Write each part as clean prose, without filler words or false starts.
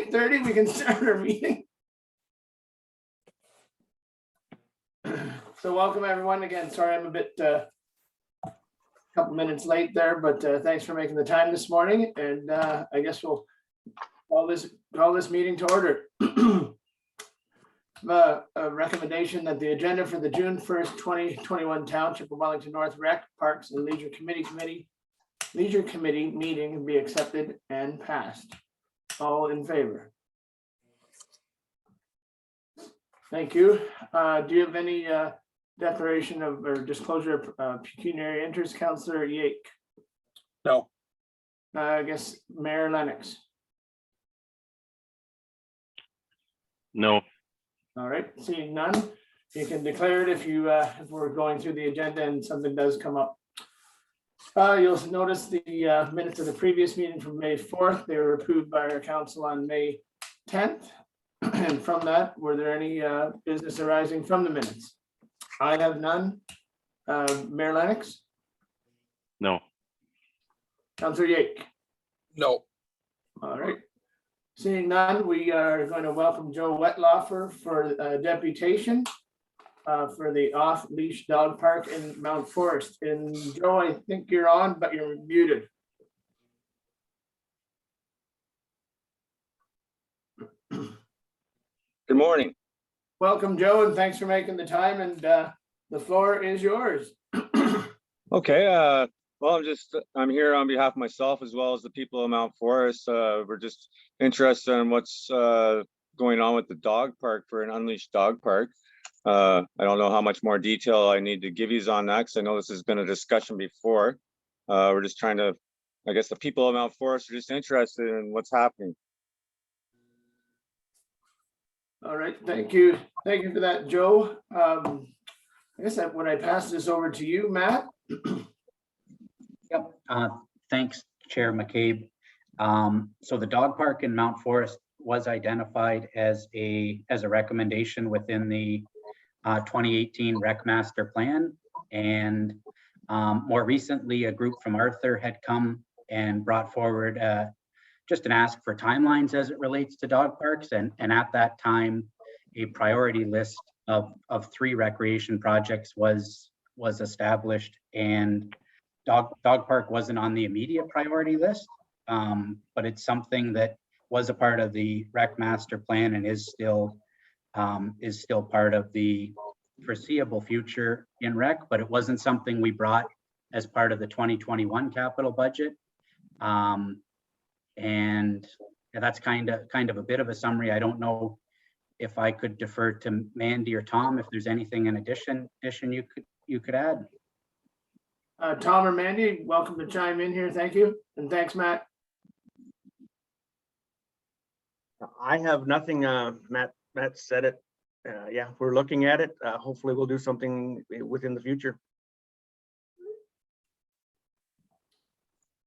8:30, we can start our meeting. So welcome everyone again. Sorry I'm a bit couple minutes late there, but thanks for making the time this morning. And I guess we'll call this meeting to order. A recommendation that the agenda for the June 1st, 2021 Township of Wellington North Rec, Parks and Leisure Committee meeting be accepted and passed. All in favor? Thank you. Do you have any declaration of or disclosure of pecuniary interest, Councillor Yake? No. I guess Mayor Lennox. No. All right, seeing none, you can declare it if you if we're going through the agenda and something does come up. You'll notice the minutes of the previous meeting from May 4th. They were approved by our council on May 10th. And from that, were there any business arising from the minutes? I have none. Mayor Lennox? No. Councillor Yake? No. All right. Seeing none, we are going to welcome Joe Wetlaufer for deputation for the off-leash dog park in Mount Forest. And Joe, I think you're on, but you're muted. Good morning. Welcome, Joe, and thanks for making the time. And the floor is yours. Okay, well, I'm here on behalf of myself as well as the people of Mount Forest. We're just interested in what's going on with the dog park for an unleashed dog park. I don't know how much more detail I need to give you on that because I know this has been a discussion before. We're just trying to, I guess the people of Mount Forest are just interested in what's happening. All right, thank you. Thank you for that, Joe. I guess when I pass this over to you, Matt. Yep. Thanks, Chair McCabe. So the dog park in Mount Forest was identified as a recommendation within the 2018 Rec Master Plan, and more recently, a group from Arthur had come and brought forward just an ask for timelines as it relates to dog parks, and at that time, a priority list of 3 recreation projects was established, and dog park wasn't on the immediate priority list, but it's something that was a part of the Rec Master Plan and is still part of the foreseeable future in rec, but it wasn't something we brought as part of the 2021 capital budget. And that's kind of a bit of a summary. I don't know if I could defer to Mandy or Tom if there's anything in addition you could add. Tom or Mandy, welcome to chime in here. Thank you. And thanks, Matt. I have nothing. Matt said it. Yeah, we're looking at it. Hopefully we'll do something within the future.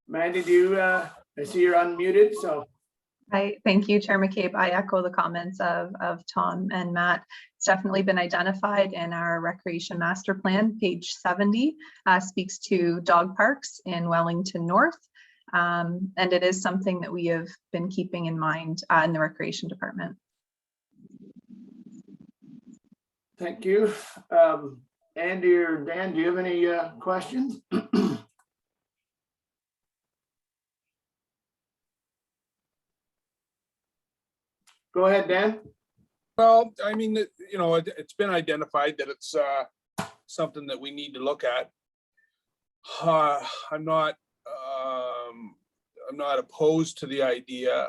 Mandy, do you, I see you're unmuted, so. Hi, thank you, Chair McCabe. I echo the comments of Tom and Matt. It's definitely been identified in our Recreation Master Plan. Page 70 speaks to dog parks in Wellington North. And it is something that we have been keeping in mind in the Recreation Department. Thank you. Andy or Dan, do you have any questions? Go ahead, Dan. Well, I mean, you know, it's been identified that it's something that we need to look at. I'm not opposed to the idea.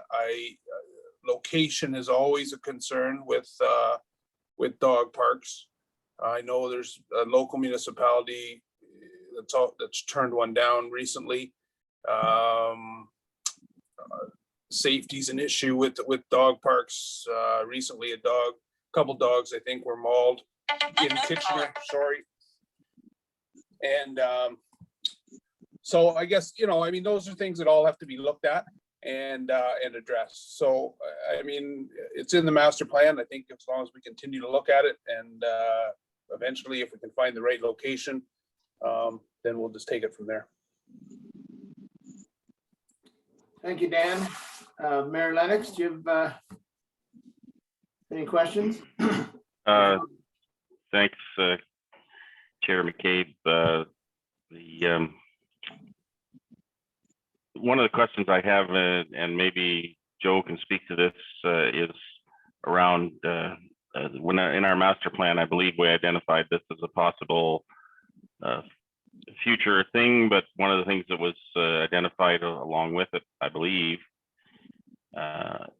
Location is always a concern with dog parks. I know there's a local municipality that's turned one down recently. Safety's an issue with dog parks. Recently, a couple dogs, I think, were mauled in Kitchener. Sorry. And so I guess, you know, I mean, those are things that all have to be looked at and addressed. So, I mean, it's in the master plan. I think as long as we continue to look at it and eventually, if we can find the right location, then we'll just take it from there. Thank you, Dan. Mayor Lennox, do you have any questions? Thanks, Chair McCabe. One of the questions I have, and maybe Joe can speak to this, is around when in our master plan, I believe we identified this as a possible future thing, but one of the things that was identified along with it, I believe,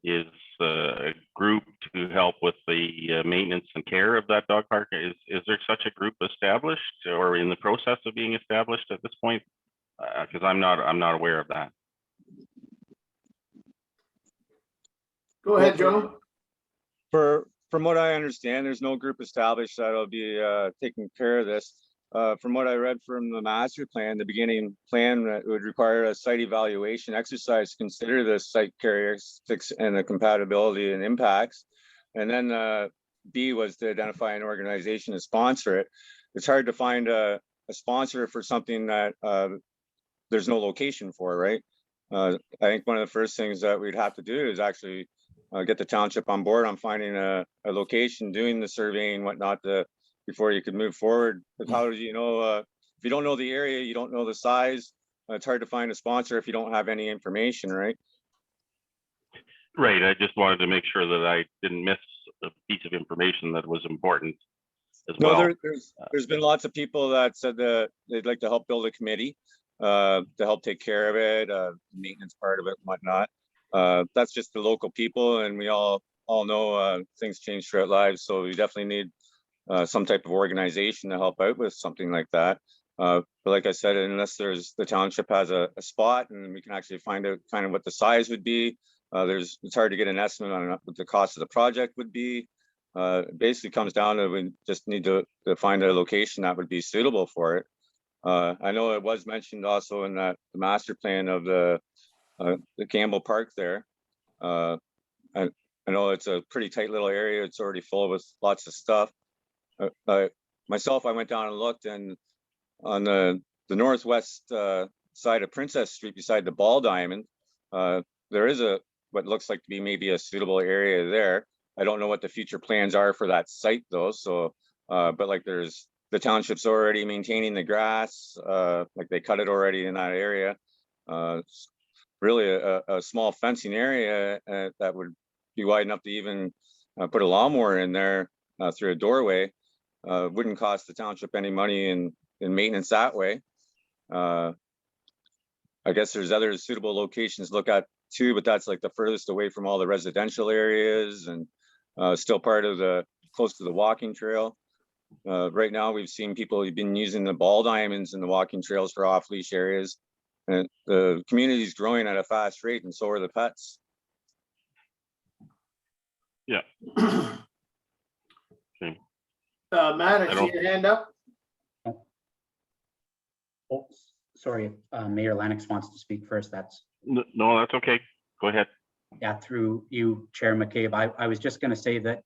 is a group to help with the maintenance and care of that dog park. Is there such a group established or in the process of being established at this point? Because I'm not aware of that. Go ahead, Joe. From what I understand, there's no group established that'll be taking care of this. From what I read from the master plan, the beginning plan, that would require a site evaluation exercise to consider the site characteristics and the compatibility and impacts. And then B was to identify an organization to sponsor it. It's hard to find a sponsor for something that there's no location for, right? I think one of the first things that we'd have to do is actually get the township on board on finding a location, doing the surveying, whatnot, before you could move forward. But how do you know, if you don't know the area, you don't know the size, it's hard to find a sponsor if you don't have any information, right? Right. I just wanted to make sure that I didn't miss a piece of information that was important as well. No, there's been lots of people that said that they'd like to help build a committee to help take care of it, maintenance part of it and whatnot. That's just the local people, and we all know things change throughout lives, so we definitely need some type of organization to help out with something like that. But like I said, unless the township has a spot and we can actually find out kind of what the size would be, it's hard to get an estimate on what the cost of the project would be. It basically comes down to we just need to find a location that would be suitable for it. I know it was mentioned also in the master plan of the Campbell Park there. I know it's a pretty tight little area. It's already full with lots of stuff. Myself, I went down and looked, and on the northwest side of Princess Street, beside the Ball Diamond, there is what looks like to be maybe a suitable area there. I don't know what the future plans are for that site though. So, but like the township's already maintaining the grass, like they cut it already in that area. Really a small fencing area that would be wide enough to even put a lawnmower in there through a doorway. Wouldn't cost the township any money in maintenance that way. I guess there's other suitable locations to look at too, but that's like the furthest away from all the residential areas and still part of close to the walking trail. Right now, we've seen people who've been using the ball diamonds and the walking trails for off-leash areas. And the community is growing at a fast rate, and so are the pets. Yeah. Okay. Matt, I see your hand up. Oh, sorry, Mayor Lennox wants to speak first. No, that's okay. Go ahead. Yeah, through you, Chair McCabe. I was just going to say that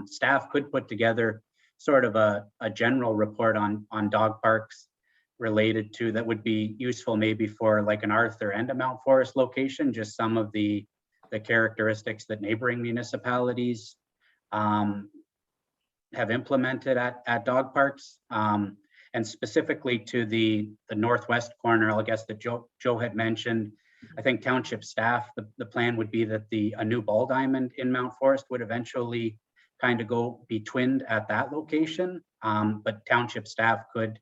staff could put together sort of a general report on dog parks related to that would be useful maybe for like an Arthur and a Mount Forest location, just some of the characteristics that neighboring municipalities have implemented at dog parks. And specifically to the northwest corner, I guess that Joe had mentioned, I think township staff, the plan would be that a new ball diamond in Mount Forest would eventually kind of be twinned at that location. But township staff could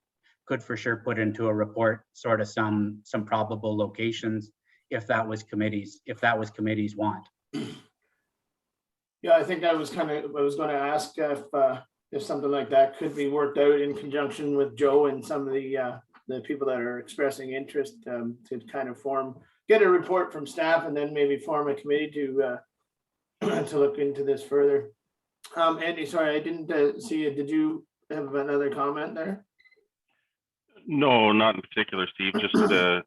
for sure put into a report sort of some probable locations if that was committee's want. Yeah, I think I was going to ask if something like that could be worked out in conjunction with Joe and some of the people that are expressing interest to kind of get a report from staff and then maybe form a committee to look into this further. Andy, sorry, I didn't see you. Did you have another comment there? No, not in particular, Steve. Just I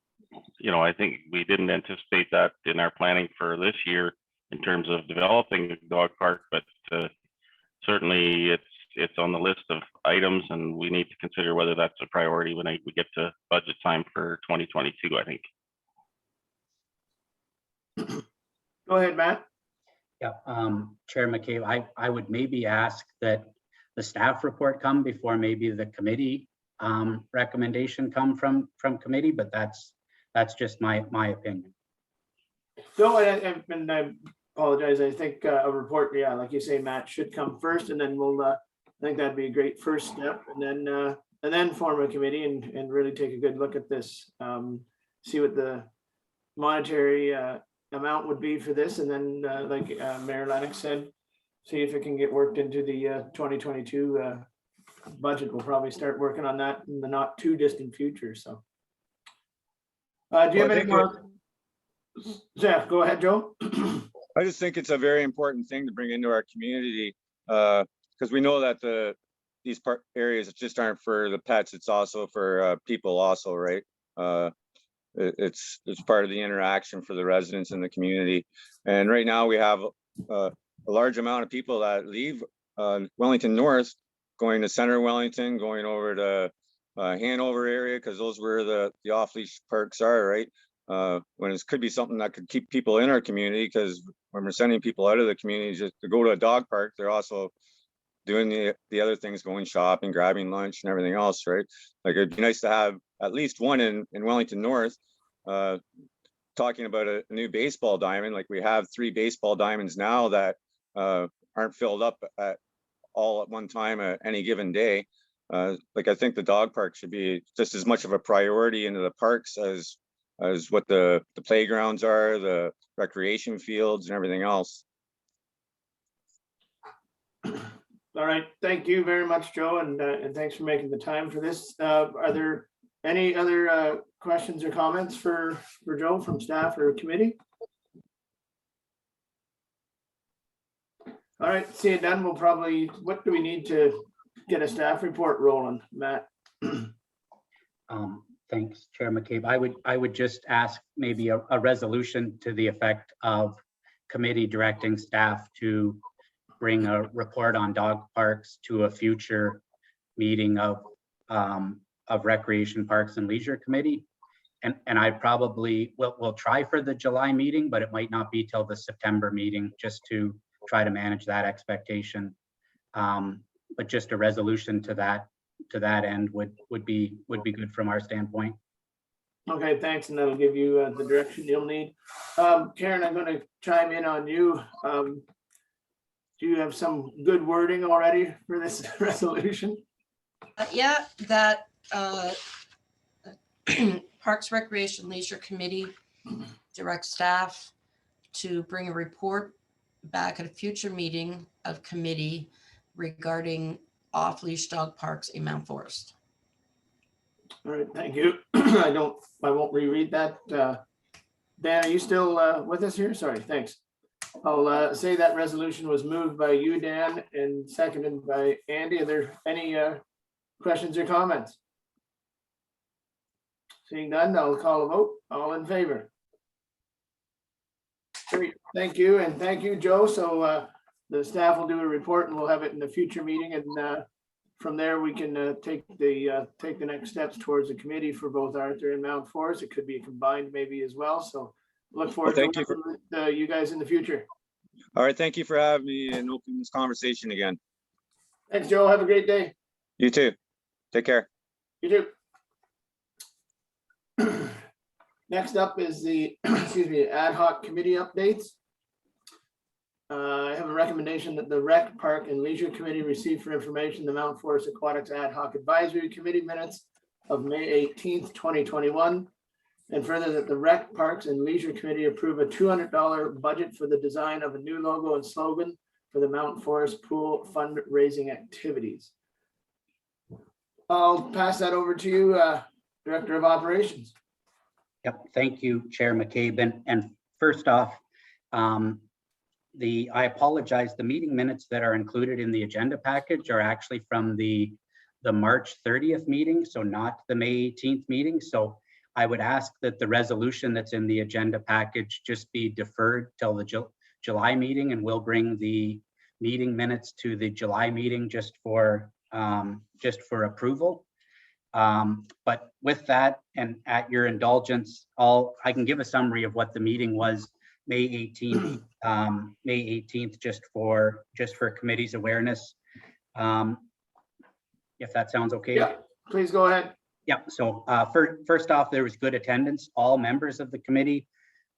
think we didn't anticipate that in our planning for this year in terms of developing a dog park, but certainly it's on the list of items, and we need to consider whether that's a priority when we get to budget time for 2022, I think. Go ahead, Matt. Yeah, Chair McCabe, I would maybe ask that the staff report come before maybe the committee recommendation come from committee, but that's just my opinion. No, and I apologize. I think a report, yeah, like you say, Matt, should come first, and then we'll, I think that'd be a great first step, and then form a committee and really take a good look at this. See what the monetary amount would be for this, and then like Mayor Lennox said, see if it can get worked into the 2022 budget. We'll probably start working on that in the not too distant future. So, do you have any more? Jeff, go ahead, Joe. I just think it's a very important thing to bring into our community, because we know that these areas just aren't for the pets, it's also for people also, right? It's part of the interaction for the residents in the community. And right now we have a large amount of people that leave Wellington North, going to Center Wellington, going over to Hanover area, because those where the off-leash parks are, right? When it could be something that could keep people in our community, because when we're sending people out of the community just to go to a dog park, they're also doing the other things, going shopping, grabbing lunch and everything else, right? Like, it'd be nice to have at least one in Wellington North. Talking about a new baseball diamond, like we have 3 baseball diamonds now that aren't filled up all at one time at any given day. Like, I think the dog park should be just as much of a priority into the parks as what the playgrounds are, the recreation fields and everything else. All right, thank you very much, Joe, and thanks for making the time for this. Are there any other questions or comments for Joe from staff or committee? All right, seeing done, we'll probably, what do we need to get a staff report rolling, Matt? Thanks, Chair McCabe. I would just ask maybe a resolution to the effect of committee directing staff to bring a report on dog parks to a future meeting of Recreation, Parks and Leisure Committee. And I probably will try for the July meeting, but it might not be till the September meeting, just to try to manage that expectation. But just a resolution to that end would be good from our standpoint. Okay, thanks, and that'll give you the direction you'll need. Karen, I'm going to chime in on you. Do you have some good wording already for this resolution? Yeah, that Parks, Recreation, Leisure Committee directs staff to bring a report back at a future meeting of committee regarding off-leash dog parks in Mount Forest. All right, thank you. I won't reread that. Dan, are you still with us here? Sorry, thanks. I'll say that resolution was moved by you, Dan, and seconded by Andy. Are there any questions or comments? Seeing none, I'll call a vote. All in favor? Great, thank you, and thank you, Joe. So the staff will do a report, and we'll have it in the future meeting, and from there we can take the next steps towards the committee for both Arthur and Mount Forest. It could be combined maybe as well. So look forward to working with you guys in the future. All right, thank you for having me and opening this conversation again. Thanks, Joe. Have a great day. You too. Take care. You too. Next up is the ad hoc committee updates. I have a recommendation that the Rec, Park and Leisure Committee receive for information the Mount Forest Aquatics Ad Hoc Advisory Committee minutes of May 18th, 2021. And further, that the Rec, Parks and Leisure Committee approve a $200 budget for the design of a new logo and slogan for the Mount Forest Pool fundraising activities. I'll pass that over to you, Director of Operations. Yep, thank you, Chair McCabe. And first off, I apologize, the meeting minutes that are included in the agenda package are actually from the March 30th meeting, so not the May 18th meeting. So I would ask that the resolution that's in the agenda package just be deferred till the July meeting, and we'll bring the meeting minutes to the July meeting just for approval. But with that, and at your indulgence, I can give a summary of what the meeting was May 18th, just for committee's awareness. If that sounds okay. Yeah, please go ahead. Yeah, so first off, there was good attendance. All members of the committee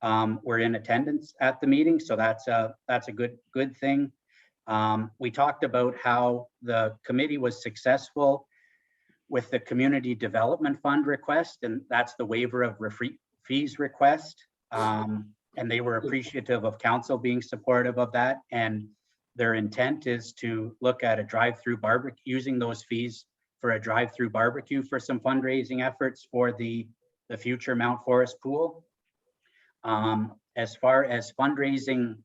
were in attendance at the meeting, so that's a good thing. We talked about how the committee was successful with the Community Development Fund request, and that's the waiver of fees request. And they were appreciative of council being supportive of that. And their intent is to look at a drive-through barbecue, using those fees for a drive-through barbecue for some fundraising efforts for the future Mount Forest pool. As far as fundraising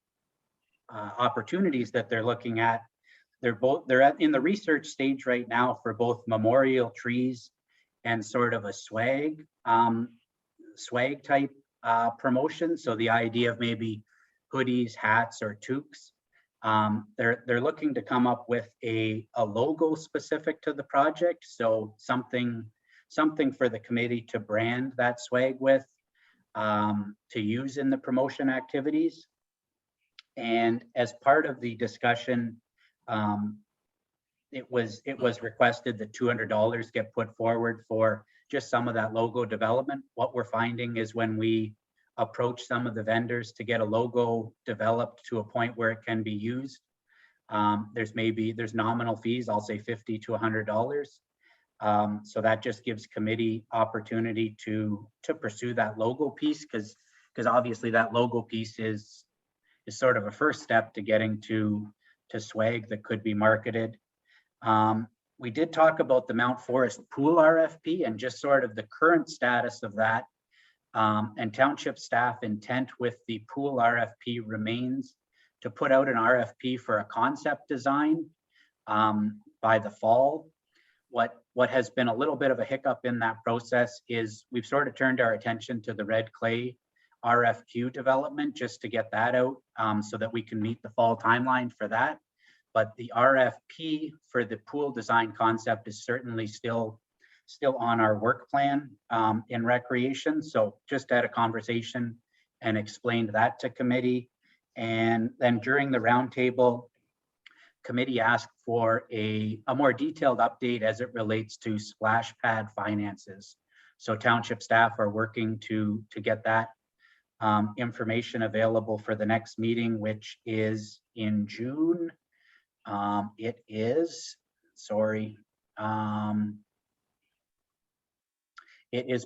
opportunities that they're looking at, they're in the research stage right now for both memorial trees and sort of a swag type promotion. So the idea of maybe hoodies, hats, or toques. They're looking to come up with a logo specific to the project. So something for the committee to brand that swag with, to use in the promotion activities. And as part of the discussion, it was requested that $200 get put forward for just some of that logo development. What we're finding is when we approach some of the vendors to get a logo developed to a point where it can be used, there's nominal fees, I'll say $50 to $100. So that just gives committee opportunity to pursue that logo piece, because obviously that logo piece is sort of a first step to getting to swag that could be marketed. We did talk about the Mount Forest pool RFP and just sort of the current status of that. And township staff intent with the pool RFP remains to put out an RFP for a concept design by the fall. What has been a little bit of a hiccup in that process is we've sort of turned our attention to the red clay RFQ development just to get that out, so that we can meet the fall timeline for that. But the RFP for the pool design concept is certainly still on our work plan in recreation. So just had a conversation and explained that to committee. And then during the roundtable, committee asked for a more detailed update as it relates to splash pad finances. So township staff are working to get that information available for the next meeting, which is in June. It is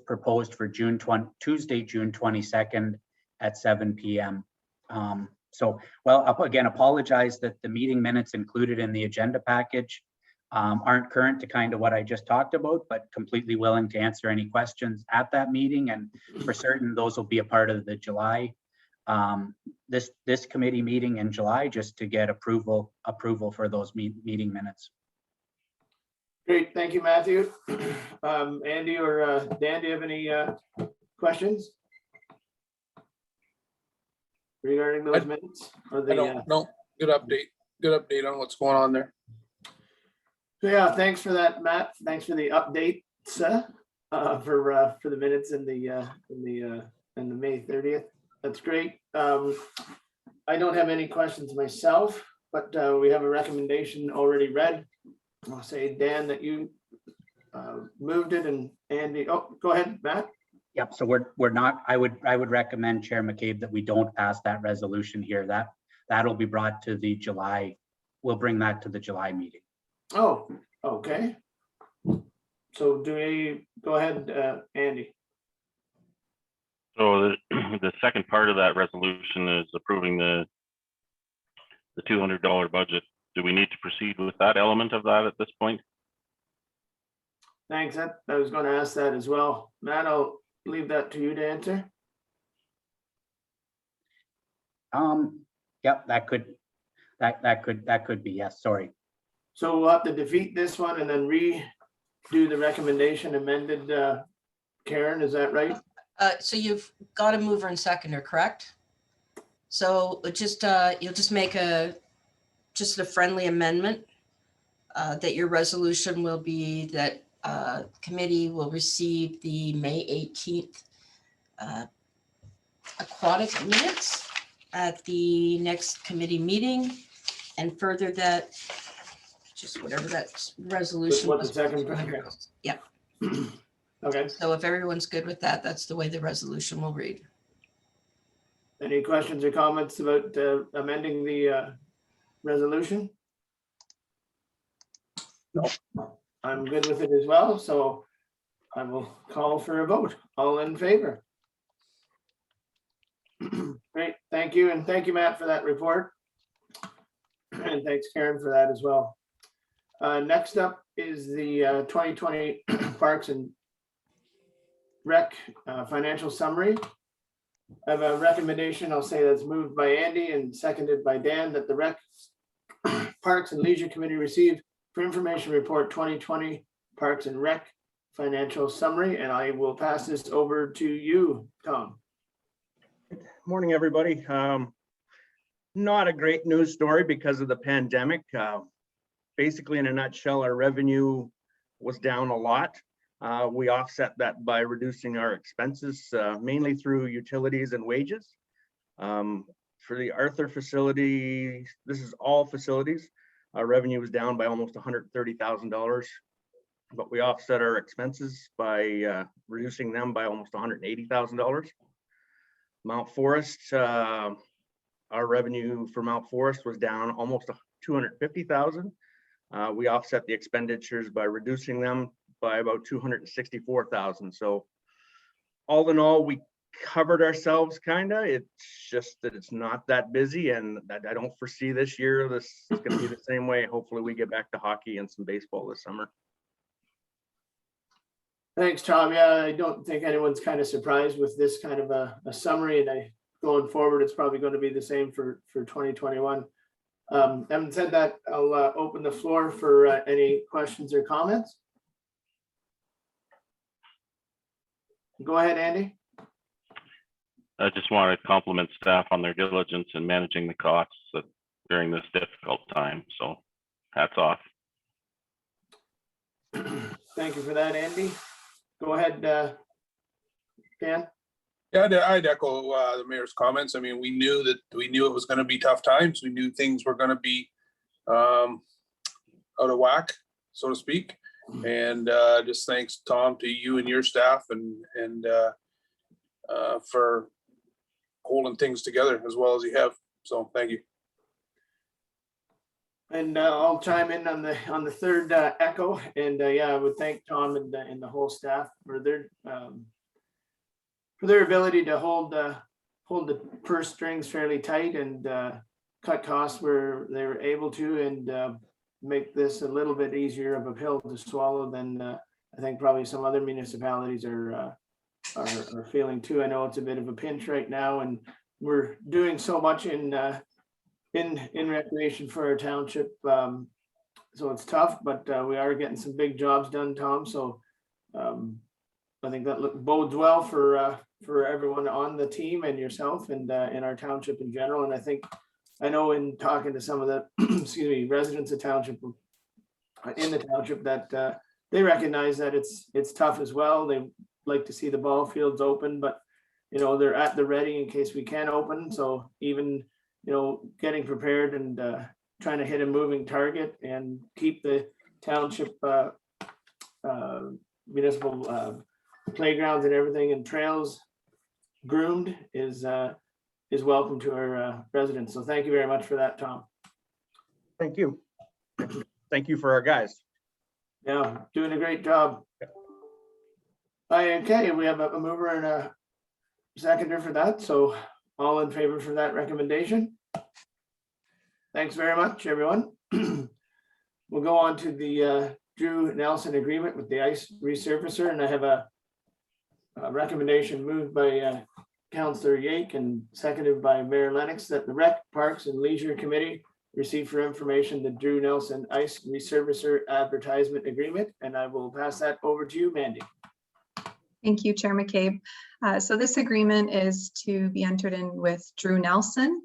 proposed for Tuesday, June 22nd at 7 p.m. So, well, again, apologize that the meeting minutes included in the agenda package aren't current to kind of what I just talked about, but completely willing to answer any questions at that meeting. And for certain, those will be a part of the July, this committee meeting in July, just to get approval for those meeting minutes. Great, thank you, Matthew. Andy or Dan, do you have any questions regarding those minutes? Or I don't know. Good update on what's going on there. Yeah, thanks for that, Matt. Thanks for the updates for the minutes in the May 30th. That's great. I don't have any questions myself, but we have a recommendation already read. I'll say, Dan, that you moved it, and Andy, oh, go ahead, Matt. Yep, so we're not, I would recommend, Chair McCabe, that we don't pass that resolution here. That'll be brought to the July, we'll bring that to the July meeting. Oh, okay. So do we, go ahead, Andy. So the second part of that resolution is approving the $200 budget. Do we need to proceed with that element of that at this point? Thanks. I was going to ask that as well. Matt, I'll leave that to you to answer. Yep, that could be, yes, sorry. So we'll have to defeat this one and then redo the recommendation amended, Karen, is that right? So you've got a mover and seconder, correct? So just you'll just make a friendly amendment that your resolution will be that committee will receive the May 18th aquatic minutes. at the next committee meeting and further that, just whatever that resolution What the was. second, okay. Yep. Okay, So if everyone's good with that, that's the way the resolution will read. any questions or comments about amending the resolution? No. I'm good with it as well, so I will call for a vote. All in favor? Great, thank you, and thank you, Matt, for that report. And thanks, Karen, for that as well. Next up is the 2020 Parks and Rec financial summary. I have a recommendation, I'll say that's moved by Andy and seconded by Dan, that the Rec Parks and Leisure Committee receive for information report 2020 Parks and Rec financial summary, and I will pass this over to you, Tom. Morning, everybody. Not a great news story because of the pandemic. Basically, in a nutshell, our revenue was down a lot. We offset that by reducing our expenses, mainly through utilities and wages. For the Arthur facility, this is all facilities, our revenue was down by almost $130,000, but we offset our expenses by reducing them by almost $180,000. Mount Forest, our revenue for Mount Forest was down almost $250,000. We offset the expenditures by reducing them by about $264,000. So all in all, we covered ourselves kinda. It's just that it's not that busy, and I don't foresee this year this is gonna be the same way. Hopefully we get back to hockey and some baseball this summer. Thanks, Tom. Yeah, I don't think anyone's kind of surprised with this kind of a summary, and going forward, it's probably going to be the same for 2021. Having said that, I'll open the floor for any questions or comments. Go ahead, Andy. I just want to compliment staff on their diligence in managing the costs during this difficult time. So hats off. Thank you for that, Andy. Go ahead, Dan. Yeah, I'd echo the mayor's comments. I mean, we knew it was going to be tough times. We knew things were going to be out of whack, so to speak. And just thanks, Tom, to you and your staff, and for holding things together as well as you have. So thank you. And I'll chime in on the third echo. And yeah, I would thank Tom and the whole staff for their ability to hold the purse strings fairly tight and cut costs where they were able to, and make this a little bit easier of a pill to swallow than I think probably some other municipalities are feeling too. I know it's a bit of a pinch right now, and we're doing so much in recreation for our township, so it's tough, but we are getting some big jobs done, Tom. So I think that bodes well for everyone on the team and yourself and in our township in general. And I know in talking to some of the excuse me, residents of township in the township that they recognize that it's tough as well. They like to see the ball fields open, but they're at the ready in case we can open. So even getting prepared and trying to hit a moving target and keep the township municipal playgrounds and everything and trails groomed is welcome to our residents. So thank you very much for that, Tom. Thank you. Thank you for our guys. Yeah, doing a great job. Okay, we have a mover and a seconder for that. So all in favor for that recommendation? Thanks very much, everyone. We'll go on to the Drew Nelson agreement with the ice resurfacer, and I have a recommendation moved by Councillor Yake and seconded by Mayor Lennox that the Rec, Parks and Leisure Committee receive for information the Drew Nelson ice resurfacer advertisement agreement, and I will pass that over to you, Mandy. Thank you, Chair McCabe. So this agreement is to be entered in with Drew Nelson.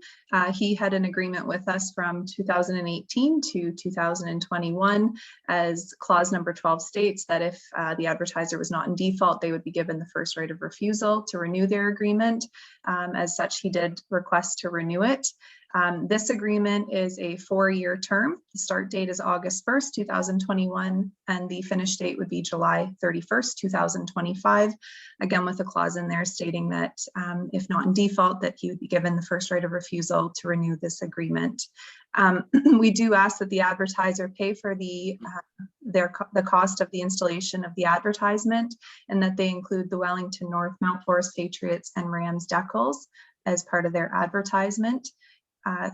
He had an agreement with us from 2018 to 2021, as clause number 12 states that if the advertiser was not in default, they would be given the first right of refusal to renew their agreement. As such, he did request to renew it. This agreement is a 4-year term. The start date is August 1st, 2021, and the finish date would be July 31st, 2025. Again, with a clause in there stating that if not in default, that he would be given the first right of refusal to renew this agreement. We do ask that the advertiser pay for the cost of the installation of the advertisement, and that they include the Wellington North, Mount Forest Patriots, and Rams decals as part of their advertisement.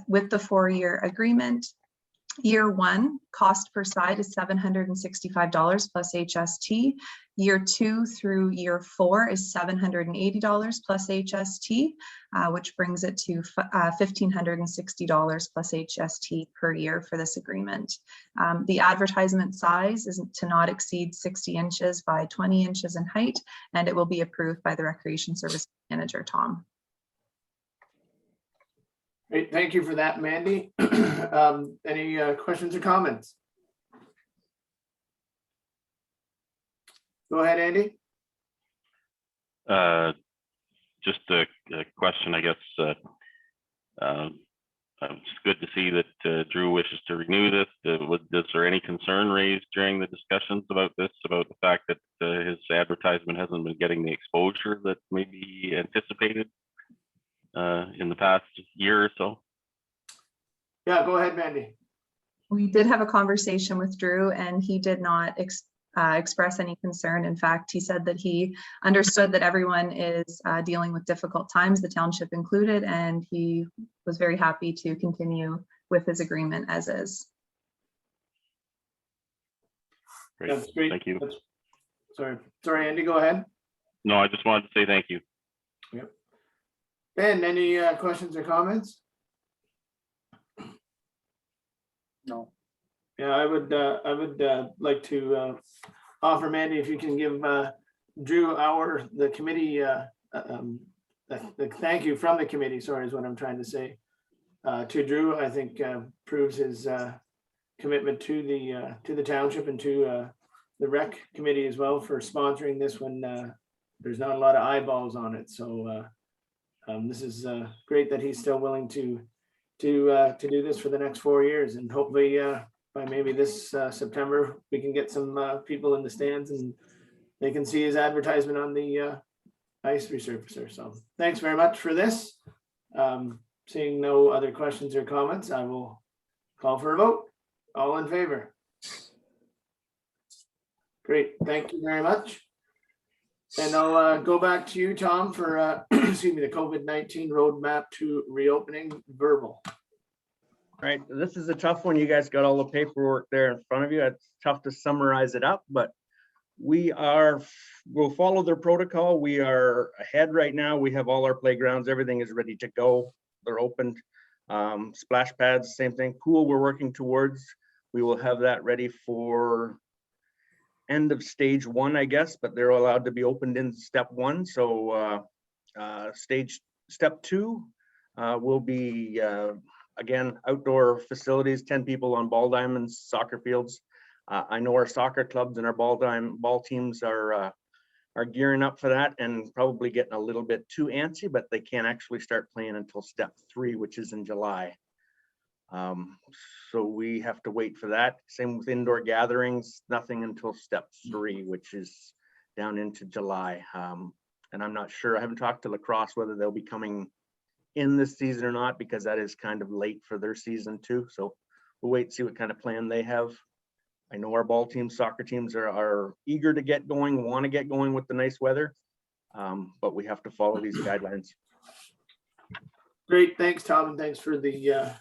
With the 4-year agreement, year 1 cost per side is $765 plus HST. Year 2 through year 4 is $780 plus HST, which brings it to $1,560 plus HST per year for this agreement. The advertisement size is to not exceed 60 inches by 20 inches in height, and it will be approved by the Recreation Service Manager, Tom. Great, thank you for that, Mandy. Any questions or comments? Go ahead, Andy. Just a question, I guess. It's good to see that Drew wishes to renew this. Is there any concern raised during the discussions about this, about the fact that his advertisement hasn't been getting the exposure that may be anticipated in the past year or so? Yeah, go ahead, Mandy. We did have a conversation with Drew, and he did not express any concern. In fact, he said that he understood that everyone is dealing with difficult times, the township included, and he was very happy to continue with his agreement as is. Great. That's great. Thank you. Sorry, Andy, go ahead. No, I just wanted to say thank you. Yep. Ben, any questions or comments? No. Yeah, I would like to offer Mandy, if you can give Drew the committee the thank you from the committee, sorry, is what I'm trying to say, to Drew. I think proves his commitment to the township and to the rec committee as well for sponsoring this when there's not a lot of eyeballs on it. So this is great that he's still willing to do this for the next 4 years, and hopefully by maybe this September we can get some people in the stands and they can see his advertisement on the ice resurfacer. So thanks very much for this. Seeing no other questions or comments, I will call for a vote. All in favor? Great, thank you very much. And I'll go back to you, Tom, for excuse me, the COVID-19 roadmap to reopening verbal. Right, this is a tough one. You guys got all the paperwork there in front of you. It's tough to summarize it up, but we'll follow their protocol. We are ahead right now. We have all our playgrounds, everything is ready to go. They're opened. Splash pads, same thing. Pool we're working towards. We will have that ready for end of stage 1, I guess, but they're allowed to be opened in step 1. So step 2 will be again, outdoor facilities, 10 people on ball diamonds, soccer fields. I know our soccer clubs and our ball teams are gearing up for that and probably getting a little bit too antsy, but they can't actually start playing until step 3, which is in July. So we have to wait for that. Same with indoor gatherings, nothing until step 3, which is down into July. And I'm not sure, I haven't talked to lacrosse whether they'll be coming in this season or not, because that is kind of late for their season too. So we'll wait and see what kind of plan they have. I know our ball teams, soccer teams are eager to get going, want to get going with the nice weather, but we have to follow these guidelines. Great, thanks, Tom, and thanks for the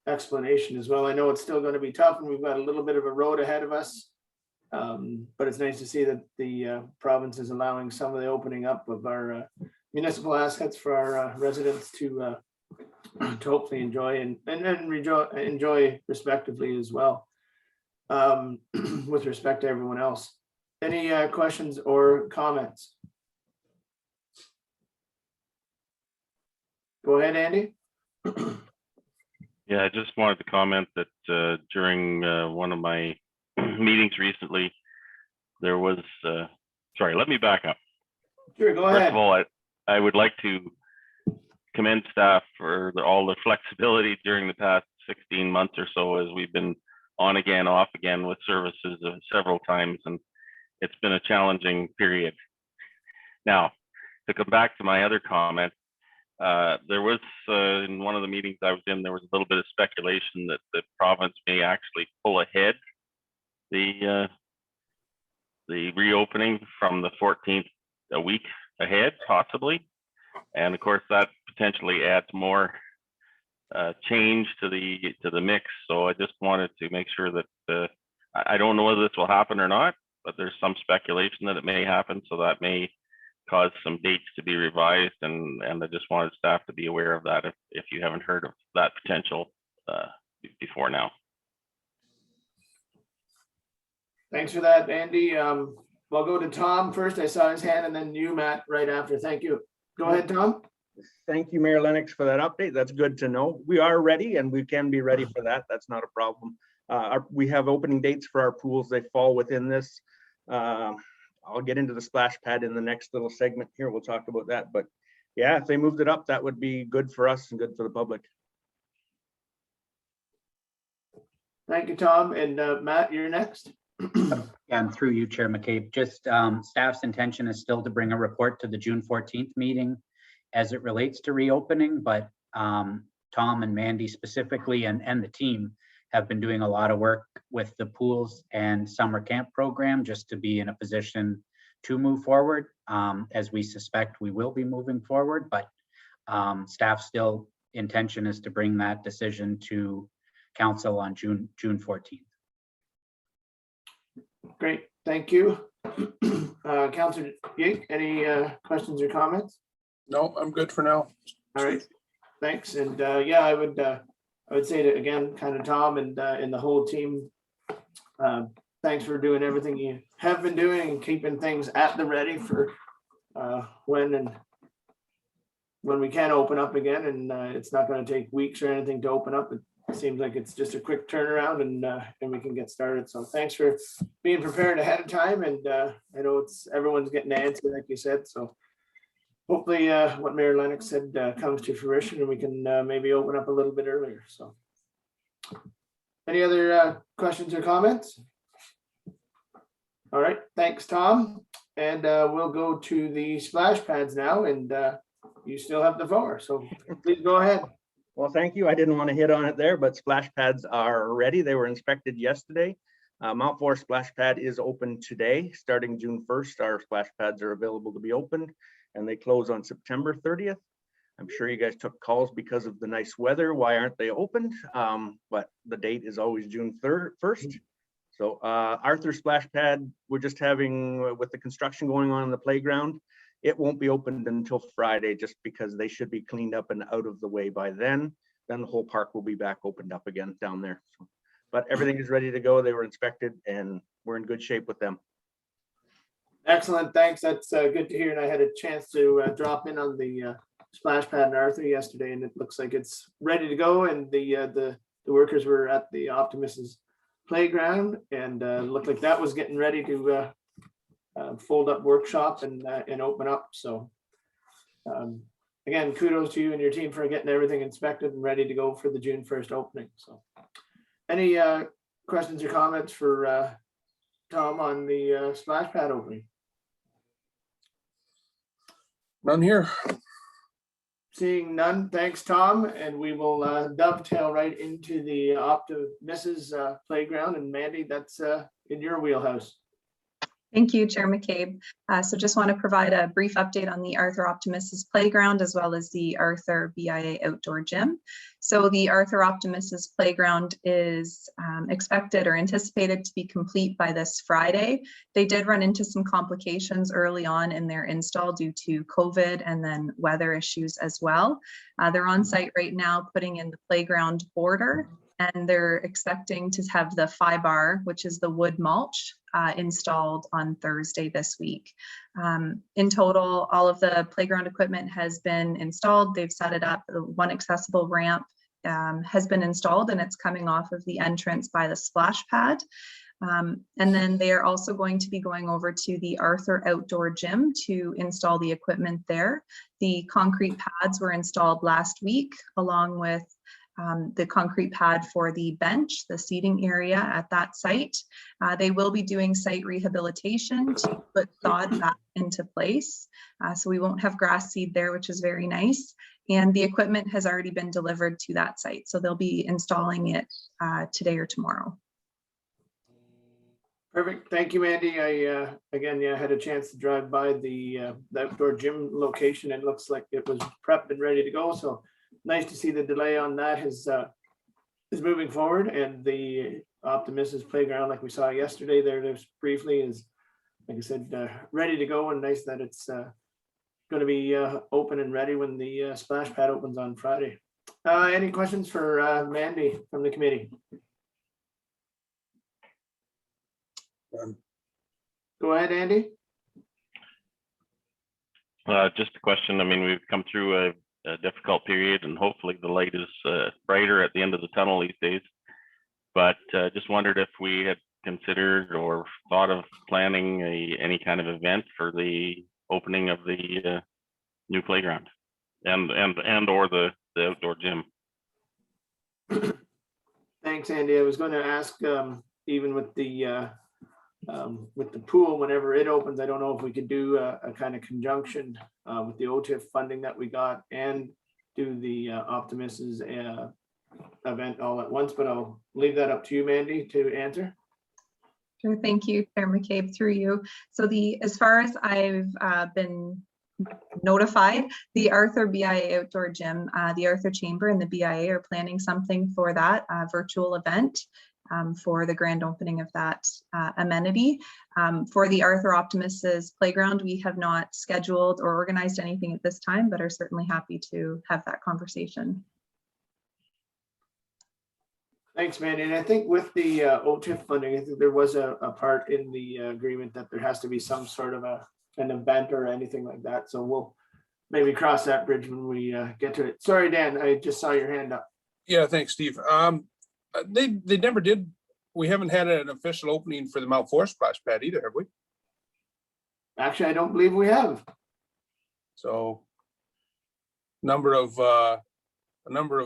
explanation as well. I know it's still going to be tough and we've got a little bit of a road ahead of us, but it's nice to see that the province is allowing some of the opening up of our municipal assets for our residents to hopefully enjoy and enjoy respectively as well, with respect to everyone else. Any questions or comments? Go ahead, Andy. Yeah, I just wanted to comment that during one of my meetings recently, there was, sorry, let me back up. Sure, go First ahead. of all, I would like to commend staff for all the flexibility during the past 16 months or so, as we've been on again, off again with services several times, and it's been a challenging period. Now, to come back to my other comment, there was in one of the meetings I was in, there was a little bit of speculation that the province may actually pull ahead the reopening from the 14th a week ahead, possibly. And of course, that potentially adds more change to the mix. So I just wanted to make sure that I don't know whether this will happen or not, but there's some speculation that it may happen. So that may cause some dates to be revised, and I just wanted staff to be aware of that if you haven't heard of that potential before now. Thanks for that, Andy. We'll go to Tom first. I saw his hand, and then you, Matt, right after. Thank you. Go ahead, Tom. Thank you, Mayor Lennox, for that update. That's good to know. We are ready and we can be ready for that. That's not a problem. We have opening dates for our pools. They fall within this. I'll get into the splash pad in the next little segment here. We'll talk about that. But yeah, if they moved it up, that would be good for us and good for the public. Thank you, Tom. And Matt, you're next. And through you, Chair McCabe, just staff's intention is still to bring a report to the June 14th meeting as it relates to reopening, but Tom and Mandy specifically and the team have been doing a lot of work with the pools and summer camp program just to be in a position to move forward. As we suspect we will be moving forward, but staff still intention is to bring that decision to council on June 14th. Great, thank you. Councillor Yake, any questions or comments? No, I'm good for now. All right, thanks. And yeah, I would say that again, kind of Tom and the whole team, thanks for doing everything you have been doing and keeping things at the ready for when we can open up again. And it's not going to take weeks or anything to open up. It seems like it's just a quick turnaround and we can get started. So thanks for being prepared ahead of time. And I know everyone's getting an answer, like you said. So hopefully what Mayor Lennox said comes to fruition and we can maybe open up a little bit earlier. So any other questions or comments? All right, thanks, Tom. And we'll go to the splash pads now, and you still have the floor. So please go ahead. Well, thank you. I didn't want to hit on it there, but splash pads are ready. They were inspected yesterday. Mount Forest splash pad is open today. Starting June 1st, our splash pads are available to be opened, and they close on September 30th. I'm sure you guys took calls because of the nice weather. Why aren't they opened? But the date is always June 1st. So Arthur splash pad, we're just having, with the construction going on in the playground, it won't be opened until Friday just because they should be cleaned up and out of the way by then. Then the whole park will be back opened up again down there. So, but everything is ready to go. They were inspected and we're in good shape with them. Excellent, thanks. That's good to hear. And I had a chance to drop in on the splash pad in Arthur yesterday, and it looks like it's ready to go. And the workers were at the Optimism Playground, and looked like that was getting ready to fold up workshop and open up. So again, kudos to you and your team for getting everything inspected and ready to go for the June 1st opening. So any questions or comments for Tom on the splash pad opening? None here. Seeing none, thanks, Tom. And we will dovetail right into the Optimism Playground. And Mandy, that's in your wheelhouse. Thank you, Chair McCabe. So just want to provide a brief update on the Arthur Optimism Playground as well as the Arthur BIA Outdoor Gym. So the Arthur Optimism Playground is expected or anticipated to be complete by this Friday. They did run into some complications early on in their install due to COVID and then weather issues as well. They're on site right now putting in the playground border And they're expecting to have the 5R, which is the wood mulch, installed on Thursday this week. In total, all of the playground equipment has been installed. They've set it up. The one accessible ramp has been installed, and it's coming off of the entrance by the splash pad. And then they are also going to be going over to the Arthur Outdoor Gym to install the equipment there. The concrete pads were installed last week, along with the concrete pad for the bench, the seating area at that site. They will be doing site rehabilitation to put sod back into place. So we won't have grass seed there, which is very nice. And the equipment has already been delivered to that site. So they'll be installing it today or tomorrow. Perfect. Thank you, Mandy. I again, had a chance to drive by the outdoor gym location. It looks like it was prepped and ready to go. So nice to see the delay on that is moving forward, and the Optimism Playground, like we saw yesterday there just briefly, is, like I said, ready to go, and nice that it's going to be open and ready when the splash pad opens on Friday. Any questions for Mandy from the committee? Go ahead, Andy. Just a question. I mean, we've come through a difficult period, and hopefully the light is brighter at the end of the tunnel these days. But just wondered if we had considered or thought of planning any kind of event for the opening of the new playground and or the outdoor gym. Thanks, Andy. I was going to ask, even with the pool, whenever it opens, I don't know if we could do a kind of conjunction with the OTIF funding that we got and do the Optimism's event all at once, but I'll leave that up to you, Mandy, to answer. Sure. Thank you, Chair McCabe, through you. So as far as I've been notified, the Arthur BIA Outdoor Gym, the Arthur Chamber and the BIA are planning something for that virtual event for the grand opening of that amenity. For the Arthur Optimism's Playground, we have not scheduled or organized anything at this time, but are certainly happy to have that conversation. Thanks, Mandy. And I think with the OTIF funding, I think there was a part in the agreement that there has to be some sort of an event or anything like that. So we'll maybe cross that bridge when we get to it. Sorry, Dan, I just saw your hand up. Yeah, thanks, Steve. They never did. We haven't had an official opening for the Mount Forest splash pad either, have we? Actually, I don't believe we have. So a number of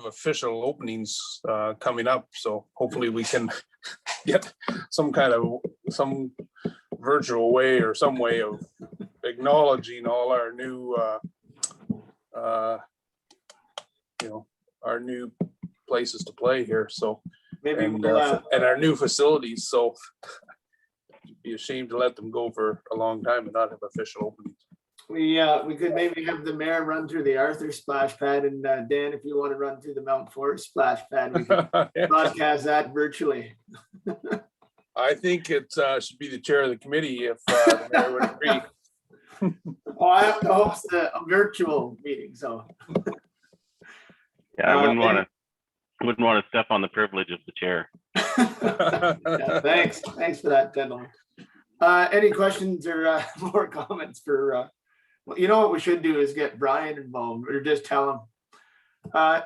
official openings coming up. So hopefully we can get some virtual way or some way of acknowledging all our new our new places to play here. So Maybe and we'll, our new facilities. So it'd be a shame to let them go for a long time and not have official openings. we could maybe have the mayor run through the Arthur splash pad, and Dan, if you want to run through the Mount Forest splash pad, we can broadcast that virtually. I think it should be the chair of the committee if the mayor would agree. Oh, I have to host a virtual meeting, so. Yeah, I wouldn't want to step on the privilege of the chair. Yeah, thanks for that, gentlemen. Any questions or more comments for? Well, you know what we should do is get Brian involved, or just tell him.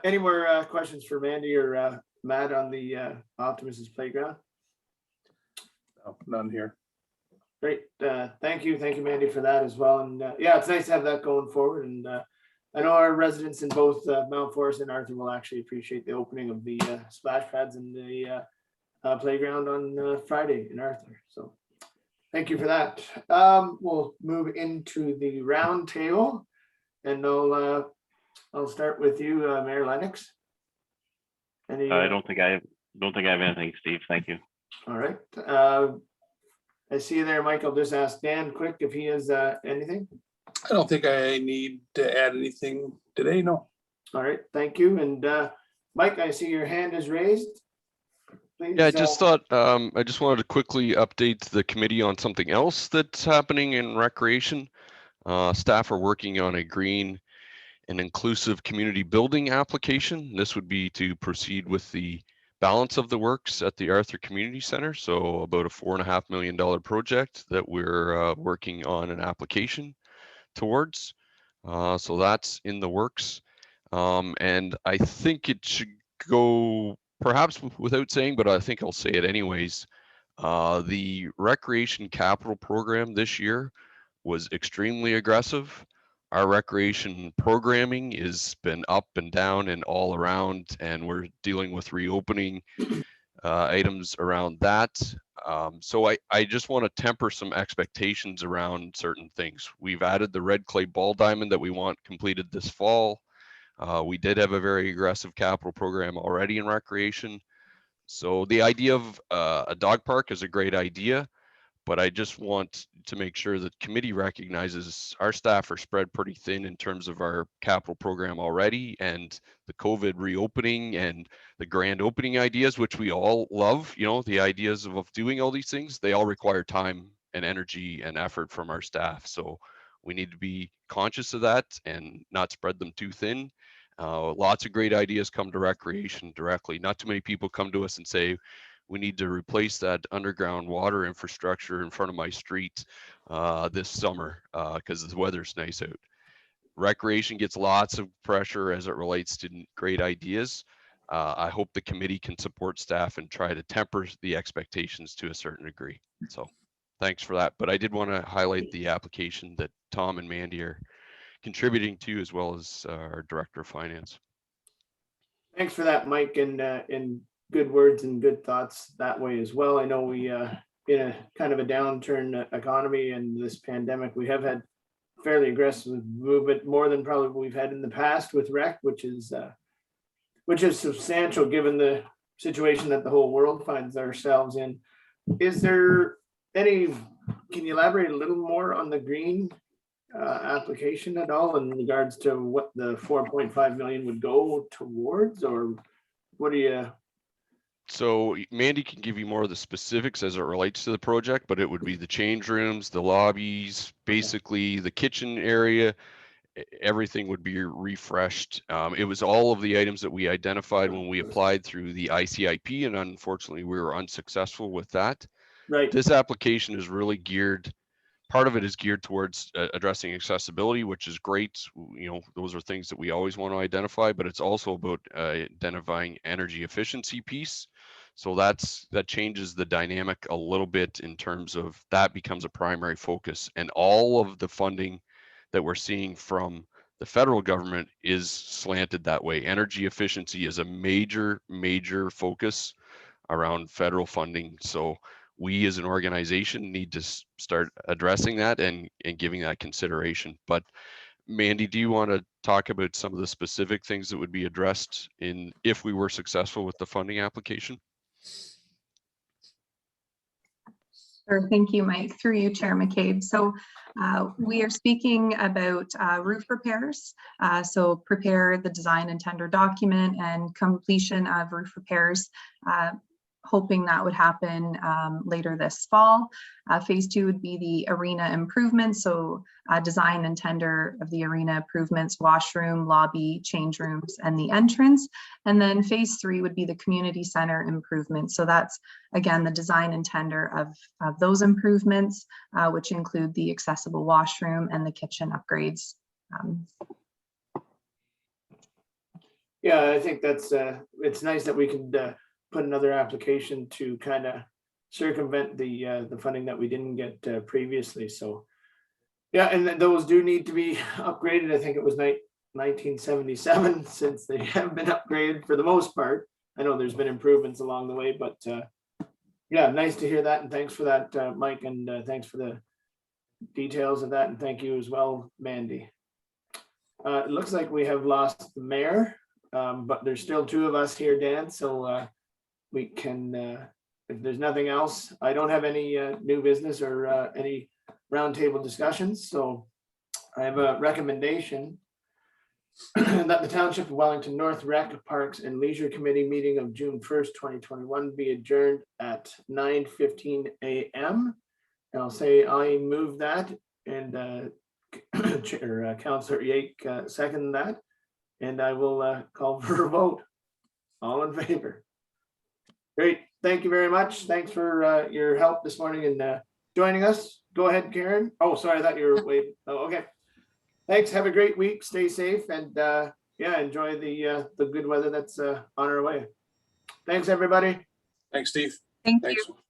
Any more questions for Mandy or Matt on the Optimism's Playground? No, none here. Great, thank you, Mandy, for that as well. And yeah, it's nice to have that going forward. And I know our residents in both Mount Forest and Arthur will actually appreciate the opening of the splash pads and the playground on Friday in Arthur. So thank you for that. We'll move into the round table, and I'll start with you, Mayor Lennox. I don't think I have anything, Steve. Thank you. All right. I see you there, Mike. I'll just ask Dan quick if he has anything. I don't think I need to add anything today. No. All right. Thank you. And Mike, I see your hand is raised. Please, yeah, I just thought I just wanted to quickly update the committee on something else that's happening in recreation. Staff are working on a green and inclusive community building application. This would be to proceed with the balance of the works at the Arthur Community Center. So about a $4.5 million project that we're working on an application towards. So that's in the works. And I think it should go perhaps without saying, but I think I'll say it anyways. The recreation capital program this year was extremely aggressive. Our recreation programming has been up and down and all around, and we're dealing with reopening items around that. So I just want to temper some expectations around certain things. We've added the red clay ball diamond that we want completed this fall. We did have a very aggressive capital program already in recreation. So the idea of a dog park is a great idea, but I just want to make sure that committee recognizes our staff are spread pretty thin in terms of our capital program already, and the COVID reopening and the grand opening ideas, which we all love, you know, the ideas of doing all these things, they all require time and energy and effort from our staff. So we need to be conscious of that and not spread them too thin. Lots of great ideas come to recreation directly. Not too many people come to us and say, we need to replace that underground water infrastructure in front of my street this summer because the weather's nice out. Recreation gets lots of pressure as it relates to great ideas. I hope the committee can support staff and try to temper the expectations to a certain degree. So thanks for that. But I did want to highlight the application that Tom and Mandy are contributing to, as well as our Director of Finance. Thanks for that, Mike, and good words and good thoughts that way as well. I know we in a kind of a downturn economy and this pandemic, we have had fairly aggressive movement, more than probably we've had in the past with rec, which is substantial given the situation that the whole world finds ourselves in. Is there any, can you elaborate a little more on the green application at all in regards to what the 4.5 million would go towards, or what do you? So Mandy can give you more of the specifics as it relates to the project, but it would be the change rooms, the lobbies, basically the kitchen area, everything would be refreshed. It was all of the items that we identified when we applied through the ICIP, and unfortunately we were unsuccessful with that. Right. This application is really geared, part of it is geared towards addressing accessibility, which is great. You know, those are things that we always want to identify, but it's also about identifying energy efficiency piece. So that changes the dynamic a little bit in terms of that becomes a primary focus, and all of the funding that we're seeing from the federal government is slanted that way. Energy efficiency is a major focus around federal funding. So we as an organization need to start addressing that and giving that consideration. But Mandy, do you want to talk about some of the specific things that would be addressed if we were successful with the funding application? Sure. Thank you, Mike. Through you, Chair McCabe. So we are speaking about roof repairs. So prepare the design and tender document and completion of roof repairs, hoping that would happen later this fall. Phase 2 would be the arena improvements. So design and tender of the arena improvements, washroom, lobby, change rooms, and the entrance. And then phase 3 would be the community center improvements. So that's, again, the design and tender of those improvements, which include the accessible washroom and the kitchen upgrades. Yeah, I think that's it's nice that we can put another application to kind of circumvent the funding that we didn't get previously. So yeah, and those do need to be upgraded. I think it was 1977 since they have been upgraded for the most part. I know there's been improvements along the way, but yeah, nice to hear that, and thanks for that, Mike, and thanks for the details of that, and thank you as well, Mandy. It looks like we have lost the mayor, but there's still 2 of us here, Dan, so we can, if there's nothing else, I don't have any new business or any roundtable discussions. So I have a recommendation that the Township of Wellington North Rec Parks and Leisure Committee meeting of June 1st, 2021 be adjourned at 9:15 a.m. And I'll say I move that, and Councillor Yake second that, and I will call for a vote. All in favor? Great. Thank you very much. Thanks for your help this morning and joining us. Go ahead, Karen. Oh, sorry, I thought you were waiting. Oh, okay. Thanks. Have a great week. Stay safe and yeah, enjoy the good weather that's on our way. Thanks, everybody. Thanks, Steve. Thank you. Thanks.